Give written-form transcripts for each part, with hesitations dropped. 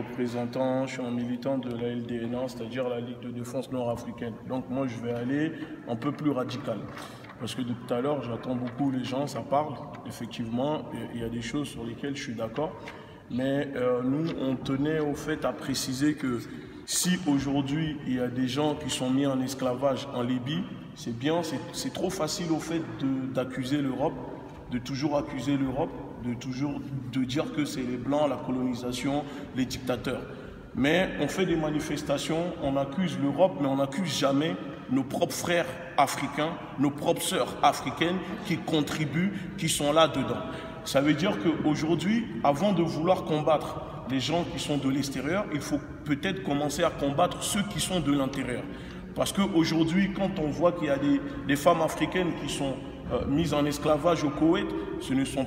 représentant, je suis un militant de la LDNA, c'est-à-dire la Ligue de défense nord-africaine. Donc moi, je vais aller un peu plus radical. Parce que depuis tout à l'heure, j'attends beaucoup les gens, ça parle. Effectivement, il y a des choses sur lesquelles je suis d'accord. Mais nous, on tenait au fait à préciser que si aujourd'hui, il y a des gens qui sont mis en esclavage en Libye, c'est bien, c'est trop facile au fait d'accuser l'Europe, de toujours accuser l'Europe, de dire que c'est les Blancs, la colonisation, les dictateurs. Mais on fait des manifestations, on accuse l'Europe, mais on n'accuse jamais nos propres frères africains, nos propres sœurs africaines qui contribuent, qui sont là-dedans. Ça veut dire qu'aujourd'hui, avant de vouloir combattre les gens qui sont de l'extérieur, il faut peut-être commencer à combattre ceux qui sont de l'intérieur. Parce qu'aujourd'hui, quand on voit qu'il y a des femmes africaines qui sont mises en esclavage au Koweït, c'est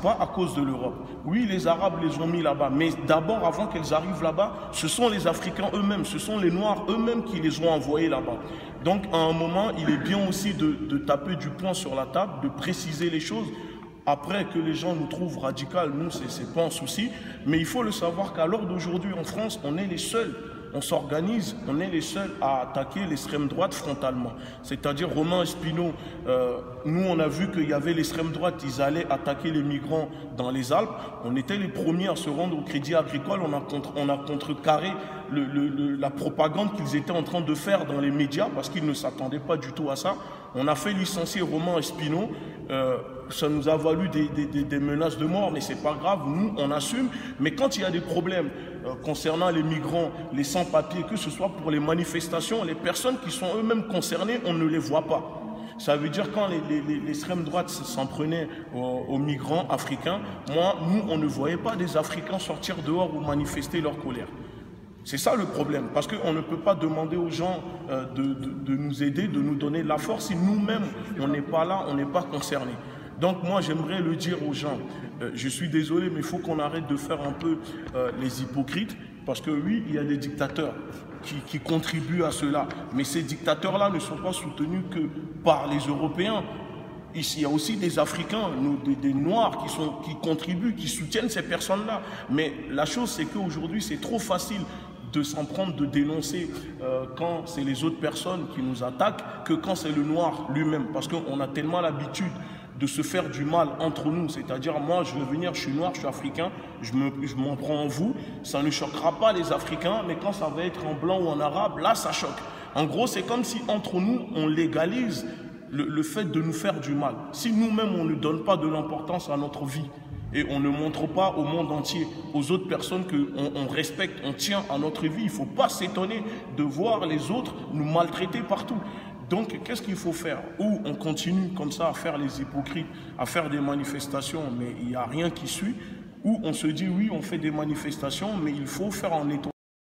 pas à cause de l'Europe. Oui, les Arabes les ont mis là-bas, mais d'abord, avant qu'elles arrivent là-bas, ce sont les Africains eux-mêmes, ce sont les Noirs eux-mêmes qui les ont envoyés là-bas. Donc, à un moment, il est bien aussi de taper du poing sur la table, de préciser les choses. Après que les gens nous trouvent radicales, nous, c'est pas un souci. Mais il faut le savoir qu'à l'heure d'aujourd'hui, en France, on est les seuls. On s'organise, on est les seuls à attaquer l'extrême droite frontalement. C'est-à-dire Romain Espino, nous on a vu qu'il y avait l'extrême droite, ils allaient attaquer les migrants dans les Alpes. On était les premiers à se rendre au Crédit Agricole, on a contrecarré la propagande qu'ils étaient en train de faire dans les médias parce qu'ils ne s'attendaient pas du tout à ça. On a fait licencier Romain Espino, ça nous a valu des menaces de mort, mais c'est pas grave, nous on assume. Mais quand il y a des problèmes concernant les migrants, les sans-papiers, que ce soit pour les manifestations, les personnes qui sont eux-mêmes concernées, on ne les voit pas. Ça veut dire quand l'extrême droite s'en prenait aux migrants africains, nous on ne voyait pas des Africains sortir dehors ou manifester leur colère. C'est ça le problème, parce qu'on ne peut pas demander aux gens de nous aider, de nous donner de la force si nous-mêmes, on n'est pas là, on n'est pas concernés. Donc moi, j'aimerais le dire aux gens, je suis désolé, mais il faut qu'on arrête de faire un peu les hypocrites, parce que oui, il y a des dictateurs qui contribuent à cela, mais ces dictateurs-là ne sont pas soutenus que par les Européens. Ici, il y a aussi des Africains, des Noirs qui contribuent, qui soutiennent ces personnes-là. Mais la chose, c'est qu'aujourd'hui, c'est trop facile de s'en prendre, de dénoncer quand c'est les autres personnes qui nous attaquent que quand c'est le Noir lui-même. Parce qu'on a tellement l'habitude de se faire du mal entre nous. C'est-à-dire, moi, je veux venir, je suis noir, je suis africain, je m'en prends en vous. Ça ne choquera pas les Africains, mais quand ça va être en blanc ou en arabe, là, ça choque. En gros, c'est comme si entre nous, on légalise le fait de nous faire du mal. Si nous-mêmes, on ne donne pas de l'importance à notre vie et on ne montre pas au monde entier, aux autres personnes qu'on respecte, on tient à notre vie, il ne faut pas s'étonner de voir les autres nous maltraiter partout. Donc, qu'est-ce qu'il faut faire? Ou on continue comme ça à faire les hypocrites, à faire des manifestations, mais il n'y a rien qui suit. Ou on se dit, oui, on fait des manifestations, mais il faut faire en étant